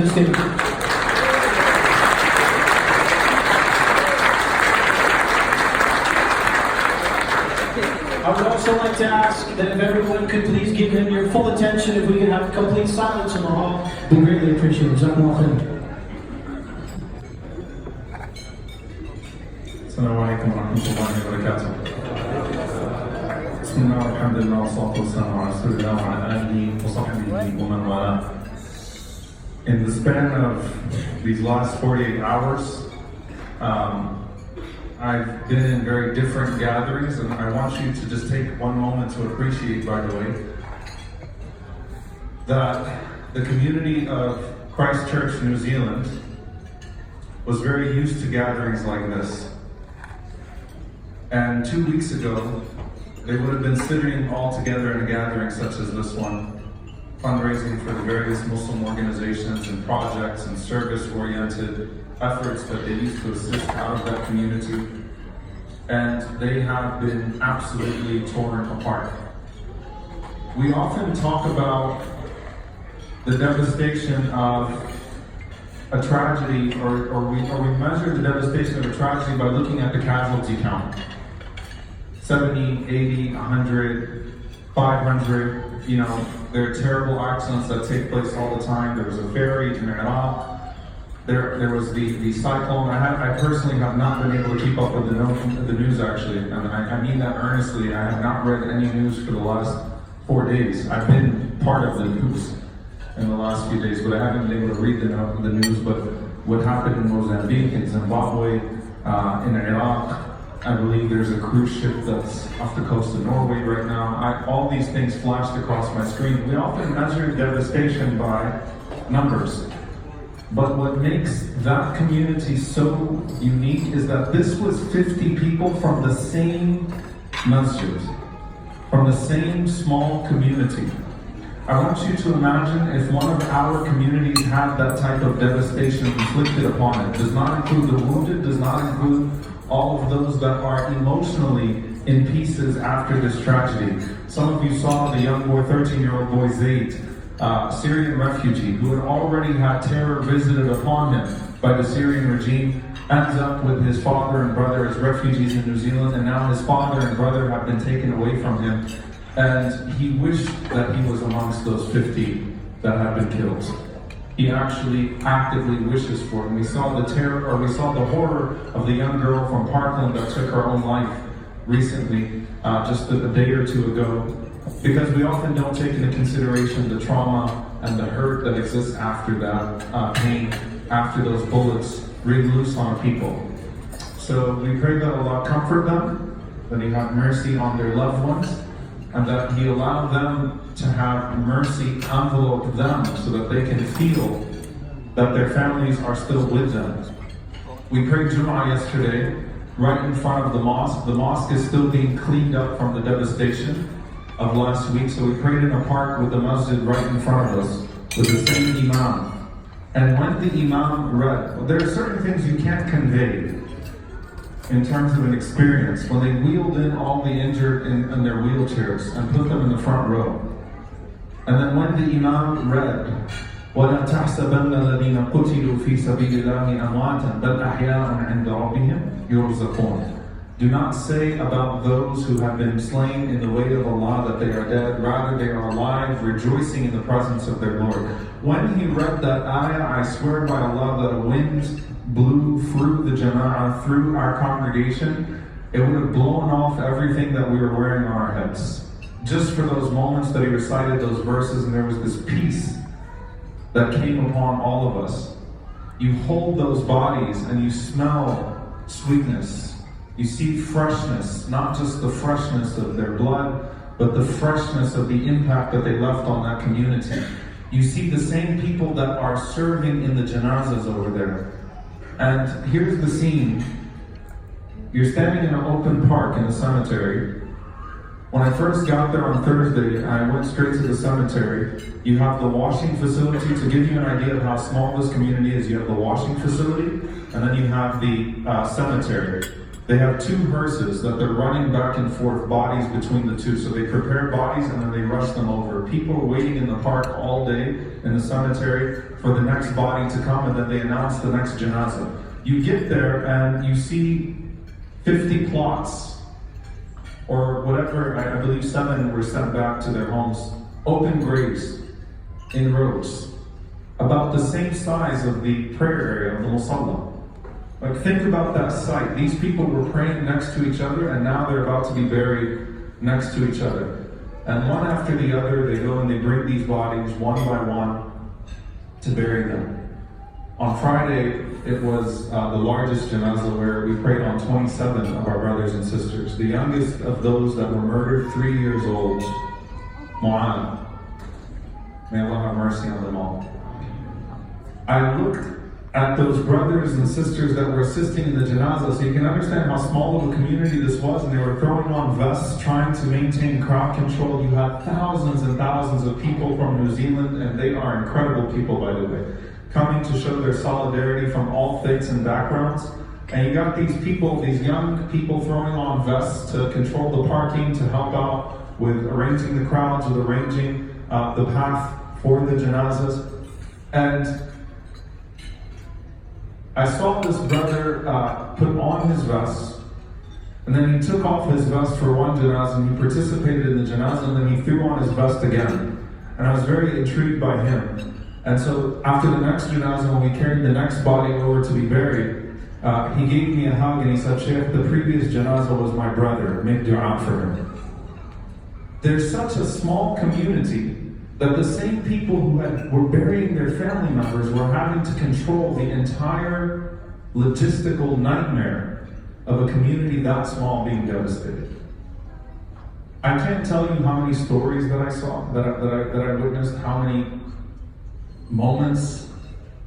the stage. I would also like to ask that if everyone could please give him your full attention, if we could have complete silence in the hall, we greatly appreciate it. Jazakumullah khair. السلام عليكم ورحمة الله وبركاته. بسم الله والحمد لله والصلاة والسلام على رسول الله وعلى آله وصحبه ومن والاه. In the span of these last 48 hours, I've been in very different gatherings, and I want you to just take one moment to appreciate, by the way, that the community of Christchurch, New Zealand, was very used to gatherings like this. And 2 weeks ago, they would have been sitting all together in a gathering such as this one, fundraising for the various Muslim organizations and projects and service-oriented efforts that they used to assist out of that community. And they have been absolutely torn apart. We often talk about the devastation of a tragedy, or we measure the devastation of a tragedy by looking at the casualty count. 70, 80, 100, 500, there are terrible accidents that take place all the time. There was a ferry in Iraq. There was the cyclone. I personally have not been able to keep up with the news, actually, and I mean that earnestly. I have not read any news for the last 4 days. I've been part of the news in the last few days, but I haven't been able to read the news. But what happened in Mozambique, in Zimbabwe, in Iraq, I believe there's a cruise ship that's off the coast of Norway right now. All these things flashed across my screen. We often measure devastation by numbers. But what makes that community so unique is that this was 50 people from the same masjid, from the same small community. I want you to imagine if one of our communities had that type of devastation inflicted upon it. Does not include the wounded, does not include all of those that are emotionally in pieces after this tragedy. Some of you saw the young boy, 13-year-old boy Zaid, Syrian refugee who had already had terror visited upon him by the Syrian regime, ends up with his father and brother as refugees in New Zealand, and now his father and brother have been taken away from him, and he wished that he was amongst those 50 that have been killed. He actually actively wishes for it. And we saw the horror of the young girl from Parkland that took her own life recently, just a day or two ago, because we often don't take into consideration the trauma and the hurt that exists after that pain, after those bullets ring loose on people. So we pray that Allah comfort them, that He have mercy on their loved ones, and that He allow them to have mercy envelope them so that they can feel that their families are still with them. We prayed Jum'ah yesterday right in front of the mosque. The mosque is still being cleaned up from the devastation of last week, so we prayed in a park with the masjid right in front of us with the same imam. And when the imam read, there are certain things you can't convey in terms of an experience. When they wheeled in all the injured in their wheelchairs and put them in the front row, and then when the imam read, وَلَا تَحْسَبَنَّ الَّذِينَ قُتِلُوا فِي سَبِيلِ اللَّهِ أَمْوَاتًا بَلْ أَحْيَاءٌ عِنْدَ رَبِّهِمْ يُرْزَقُونَ. Do not say about those who have been slain in the way of Allah that they are dead, rather they are alive, rejoicing in the presence of their Lord. When he read that ayah, I swear by Allah that a wind blew through the jama'ah, through our congregation, it would have blown off everything that we were wearing on our heads. Just for those moments that he recited those verses, and there was this peace that came upon all of us. You hold those bodies and you smell sweetness. You see freshness, not just the freshness of their blood, but the freshness of the impact that they left on that community. You see the same people that are serving in the janazas over there. And here's the scene. You're standing in an open park in the cemetery. When I first got there on Thursday, I went straight to the cemetery. You have the washing facility. To give you an idea of how small this community is, you have the washing facility, and then you have the cemetery. They have two hearses that they're running back and forth, bodies between the two. So they prepare bodies and then they rush them over. People are waiting in the park all day in the cemetery for the next body to come, and then they announce the next janazah. You get there and you see 50 plots, or whatever, I believe 7 were sent back to their homes, open graves in rows, about the same size of the prayer area of the musalla. Like, think about that sight. These people were praying next to each other, and now they're about to be buried next to each other. And one after the other, they go and they bring these bodies one by one to bury them. On Friday, it was the largest janazah, where we prayed on 27 of our brothers and sisters. The youngest of those that were murdered, 3 years old, Mu'an. May Allah have mercy on them all. I looked at those brothers and sisters that were assisting in the janazah, so you can understand how small of a community this was, and they were throwing on vests, trying to maintain crowd control. You had thousands and thousands of people from New Zealand, and they are incredible people, by the way, coming to show their solidarity from all faiths and backgrounds. And you got these people, these young people, throwing on vests to control the parking, to help out with arranging the crowds, with arranging the path for the janazahs. And I saw this brother put on his vest, and then he took off his vest for one janazah, and he participated in the janazah, and then he threw on his vest again. And I was very intrigued by him. And so after the next janazah, when we carried the next body over to be buried, he gave me a hug and he said, "Shaykh, the previous janazah was my brother. Make dua for him." There's such a small community that the same people who were burying their family members were having to control the entire logistical nightmare of a community that small being devastated. I can't tell you how many stories that I saw, that I witnessed, how many moments,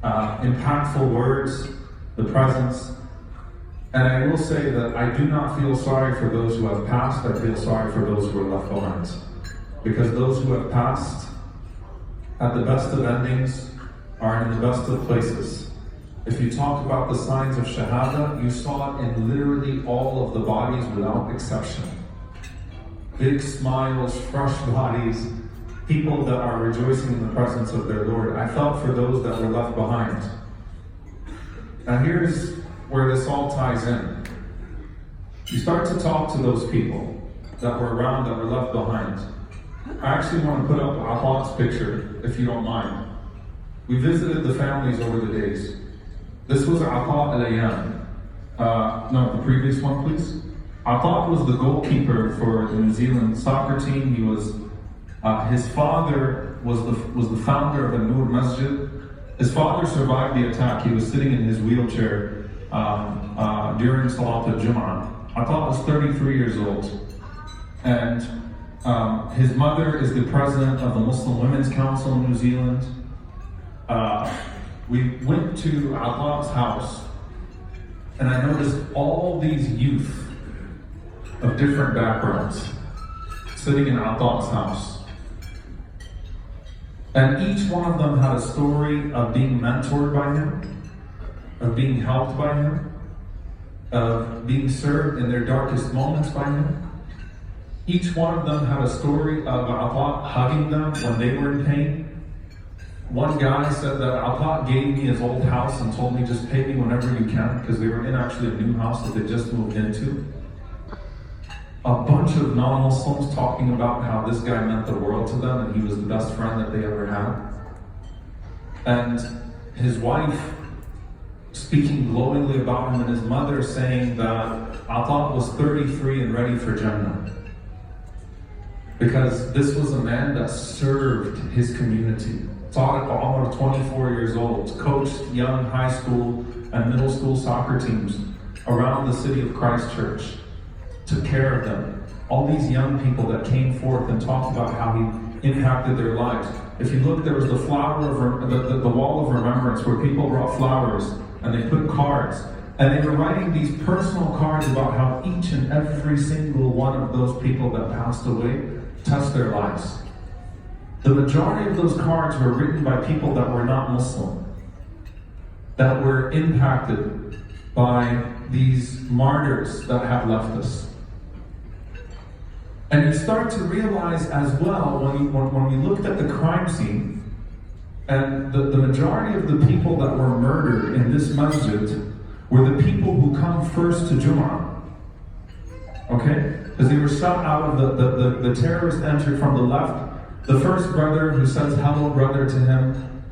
impactful words, the presence. And I will say that I do not feel sorry for those who have passed. I feel sorry for those who are left behind. Because those who have passed, at the best of endings, are in the best of places. If you talk about the signs of Shahada, you saw it in literally all of the bodies without exception. Big smiles, fresh bodies, people that are rejoicing in the presence of their Lord. I felt for those that were left behind. Now here's where this all ties in. You start to talk to those people that were around, that were left behind. I actually want to put up Ahat's picture, if you don't mind. We visited the families over the days. This was Ahat al-Ayan. No, the previous one, please. Ahat was the goalkeeper for the New Zealand soccer team. He was, his father was the founder of the Noor Masjid. His father survived the attack. He was sitting in his wheelchair during Salat al-Jum'ah. Ahat was 33 years old. And his mother is the president of the Muslim Women's Council in New Zealand. We went to Ahat's house, and I noticed all these youth of different backgrounds sitting in Ahat's house. And each one of them had a story of being mentored by him, of being helped by him, of being served in their darkest moments by him. Each one of them had a story of Ahat hugging them when they were in pain. One guy said that Ahat gave me his old house and told me, just pay me whenever you can, because they were in actually a new house that they just moved into. A bunch of non-Muslims talking about how this guy meant the world to them and he was the best friend that they ever had. And his wife speaking glowingly about him, and his mother saying that Ahat was 33 and ready for Jannah. Because this was a man that served his community. Tariq Omar, 24 years old, coached young high school and middle school soccer teams around the city of Christchurch, took care of them. All these young people that came forth and talked about how he impacted their lives. If you look, there was the the wall of remembrance where people brought flowers and they put cards. And they were writing these personal cards about how each and every single one of those people that passed away touched their lives. The majority of those cards were written by people that were not Muslim, that were impacted by these martyrs that have left us. And you start to realize as well, when we looked at the crime scene, and the majority of the people that were murdered in this masjid were the people who come first to Jum'ah. Okay? Because they were shot out of the terrorist entered from the left. The first brother who says hello brother to him,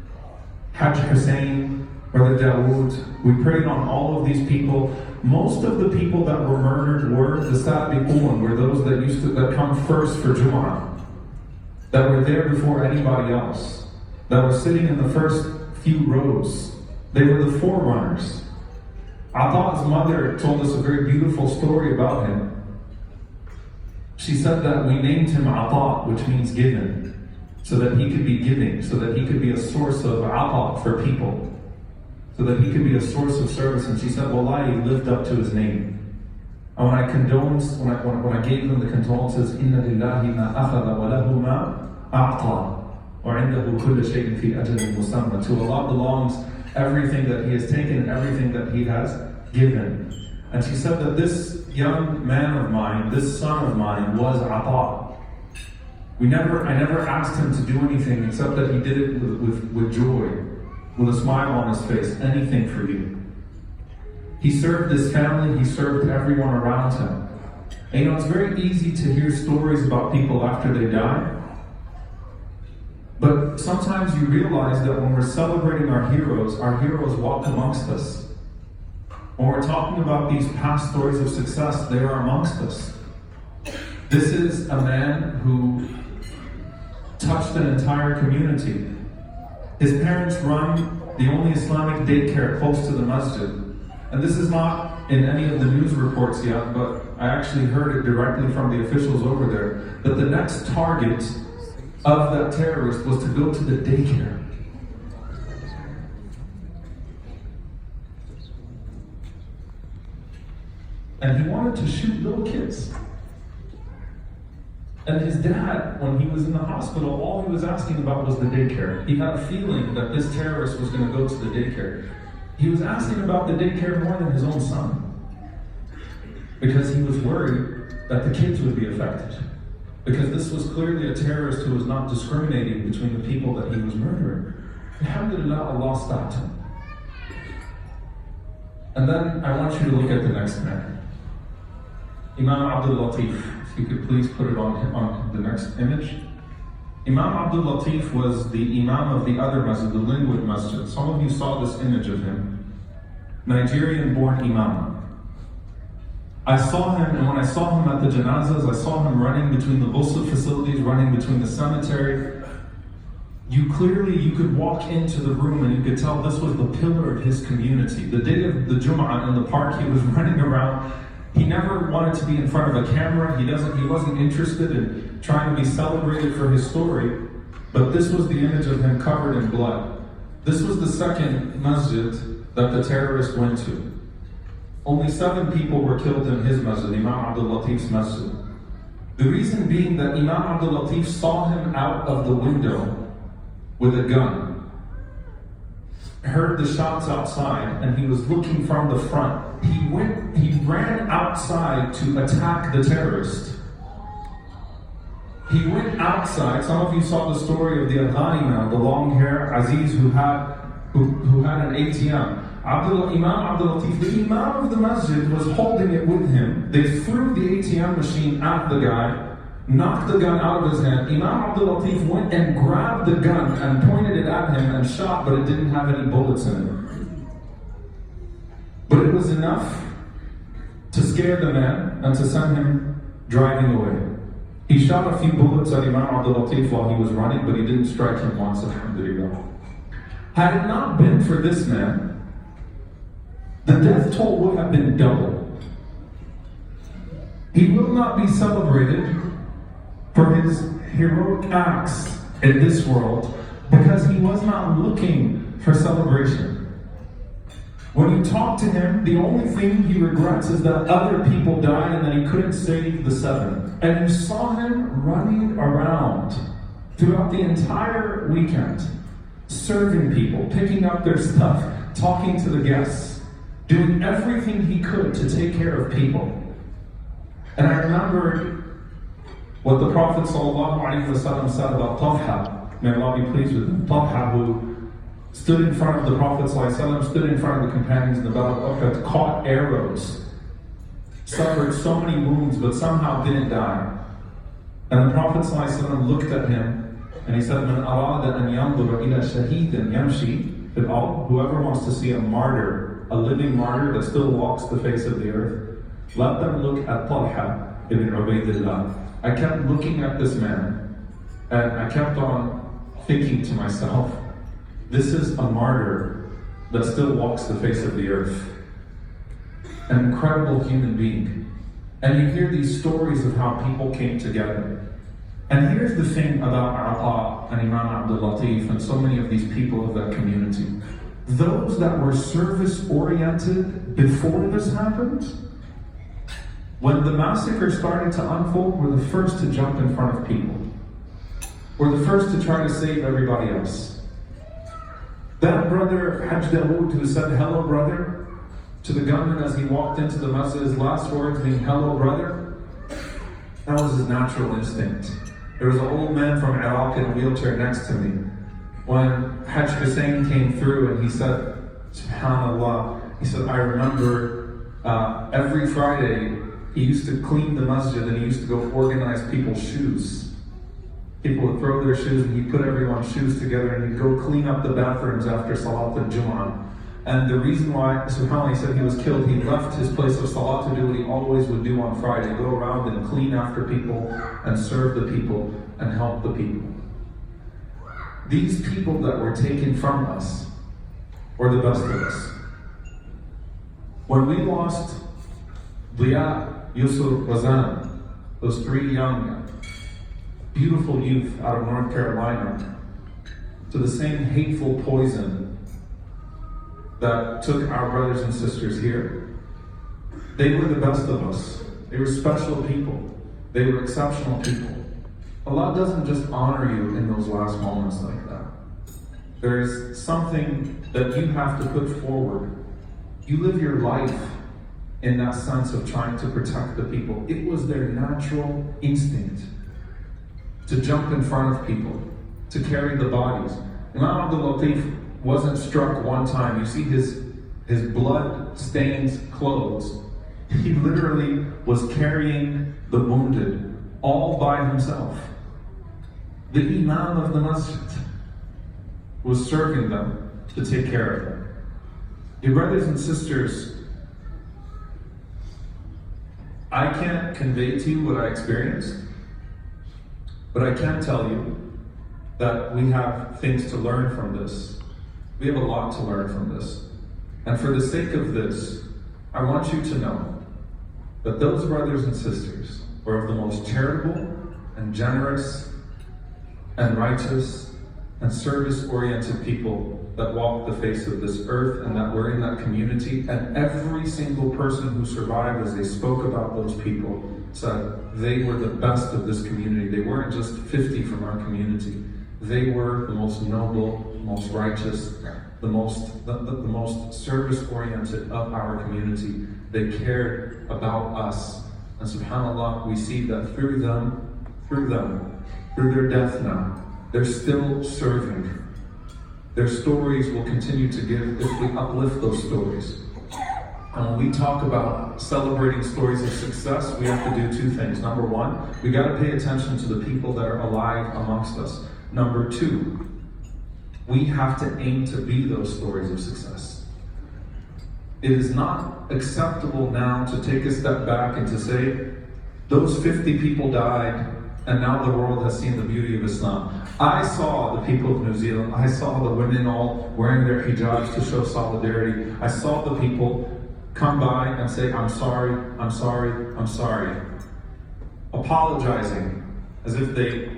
Hajj Hussein, Brother Dawood. We prayed on all of these people. Most of the people that were murdered were the Sabiqun, were those that come first for Jum'ah, that were there before anybody else, that were sitting in the first few rows. They were the forerunners. Ata''s mother told us a very beautiful story about him. She said that we named him Ata, which means given, so that he could be giving, so that he could be a source of Ata for people, so that he could be a source of service. And she said, Wallahi, he lived up to his name. And when I gave him the condolences, Inna lillahi ma akhadha wa lahu ma a'ta, wa indahu kulla shay'in fi ajalin musamma. To Allah belongs everything that he has taken and everything that he has given. And she said that this young man of mine, this son of mine, was Ata. I never asked him to do anything except that he did it with joy, with a smile on his face, anything for you. He served his family, he served everyone around him. And it's very easy to hear stories about people after they die. But sometimes you realize that when we're celebrating our heroes walk amongst us. When we're talking about these past stories of success, they are amongst us. This is a man who touched an entire community. His parents run the only Islamic daycare close to the masjid. And this is not in any of the news reports yet, but I actually heard it directly from the officials over there, that the next target of that terrorist was to go to the daycare. And he wanted to shoot little kids. And his dad, when he was in the hospital, all he was asking about was the daycare. He had a feeling that this terrorist was going to go to the daycare. He was asking about the daycare more than his own son, because he was worried that the kids would be affected. Because this was clearly a terrorist who was not discriminating between the people that he was murdering. Alhamdulillah, Allah stopped him. And then I want you to look at the next man. Imam Abdul Latif, if you could please put it on the next image. Imam Abdul Latif was the Imam of the other masjid, the Linwood Masjid. Some of you saw this image of him. Nigerian-born Imam. I saw him, and when I saw him at the janazas, I saw him running between the ghusl facilities, running between the cemetery. You could walk into the room and you could tell this was the pillar of his community. The day of the Jum'ah in the park, he was running around. He never wanted to be in front of a camera. He wasn't interested in trying to be celebrated for his story. But this was the image of him covered in blood. This was the second masjid that the terrorist went to. Only 7 people were killed in his masjid, Imam Abdul Latif's masjid. The reason being that Imam Abdul Latif saw him out of the window with a gun, heard the shots outside, and he was looking from the front. He ran outside to attack the terrorist. He went outside. Some of you saw the story of the Afghani man, the long hair Aziz who had an ATM. Imam Abdul Latif, the Imam of the masjid, was holding it with him. They threw the ATM machine at the guy, knocked the gun out of his hand. Imam Abdul Latif went and grabbed the gun and pointed it at him and shot, but it didn't have any bullets in it. But it was enough to scare the man and to send him driving away. He shot a few bullets at Imam Abdul Latif while he was running, but he didn't strike him once, alhamdulillah. Had it not been for this man, the death toll would have been double. He will not be celebrated for his heroic acts in this world because he was not looking for celebration. When you talk to him, the only thing he regrets is that other people died and that he couldn't save the 7. And you saw him running around throughout the entire weekend, serving people, picking up their stuff, talking to the guests. doing everything he could to take care of people. And I remembered what the Prophet ﷺ said about Talha. May Allah be pleased with him. Talha, who stood in front of the Prophet ﷺ, stood in front of the companions in the Battle of Uhud, caught arrows, suffered so many wounds, but somehow didn't die. And the Prophet ﷺ looked at him and he said, "Man arada an yanzura ila shahidin yamshi fil ard." Whoever wants to see a martyr, a living martyr that still walks the face of the earth, let them look at Talha ibn Ubaydillah. I kept looking at this man and I kept on thinking to myself, this is a martyr that still walks the face of the earth. An incredible human being. And you hear these stories of how people came together. And here's the thing about Ata and Imam Abdul Latif and so many of these people of that community. Those that were service-oriented before this happened, when the massacre started to unfold, were the first to jump in front of people. Were the first to try to save everybody else. That brother, Hajj Dawood, who said, "Hello, brother," to the gunman as he walked into the masjid, his last words being, "Hello, brother," that was his natural instinct. There was an old man from Iraq in a wheelchair next to me. When Hajj Hussein came through and he said, SubhanAllah, he said, "I remember every Friday he used to clean the masjid and he used to go organize people's shoes. People would throw their shoes and he'd put everyone's shoes together and he'd go clean up the bathrooms after Salat al-Jum'ah. And the reason why, subhanAllah, he said he was killed, he left his place of Salat to do what he always would do on Friday, go around and clean after people and serve the people and help the people." These people that were taken from us were the best of us. When we lost Diya, Yusuf, Razan, those three young, beautiful youth out of North Carolina, to the same hateful poison that took our brothers and sisters here, they were the best of us. They were special people. They were exceptional people. Allah doesn't just honor you in those last moments like that. There is something that you have to put forward. You live your life in that sense of trying to protect the people. It was their natural instinct to jump in front of people, to carry the bodies. Imam Abdul Latif wasn't struck one time. You see his blood-stained clothes. He literally was carrying the wounded all by himself. The Imam of the masjid was serving them to take care of them. Dear brothers and sisters, I can't convey to you what I experienced, but I can tell you that we have things to learn from this. We have a lot to learn from this. And for the sake of this, I want you to know that those brothers and sisters were of the most charitable and generous and righteous and service-oriented people that walked the face of this earth and that were in that community. And every single person who survived, as they spoke about those people, said they were the best of this community. They weren't just 50 from our community. They were the most noble, most righteous, the most service-oriented of our community. They cared about us. And subhanAllah, we see that through their death now, they're still serving. Their stories will continue to give if we uplift those stories. And when we talk about celebrating stories of success, we have to do two things. Number one, we got to pay attention to the people that are alive amongst us. Number two, we have to aim to be those stories of success. It is not acceptable now to take a step back and to say, those 50 people died, and now the world has seen the beauty of Islam. I saw the people of New Zealand, I saw the women all wearing their hijabs to show solidarity. I saw the people come by and say, I'm sorry, I'm sorry, I'm sorry. Apologizing as if they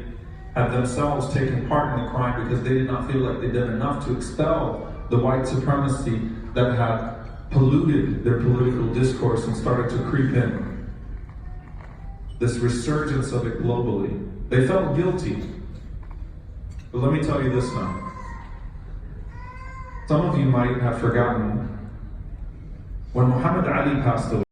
had themselves taken part in the crime because they did not feel like they did enough to expel the white supremacy that had polluted their political discourse and started to creep in. This resurgence of it globally. They felt guilty. But let me tell you this now. Some of you might have forgotten When Muhammad Ali passed away,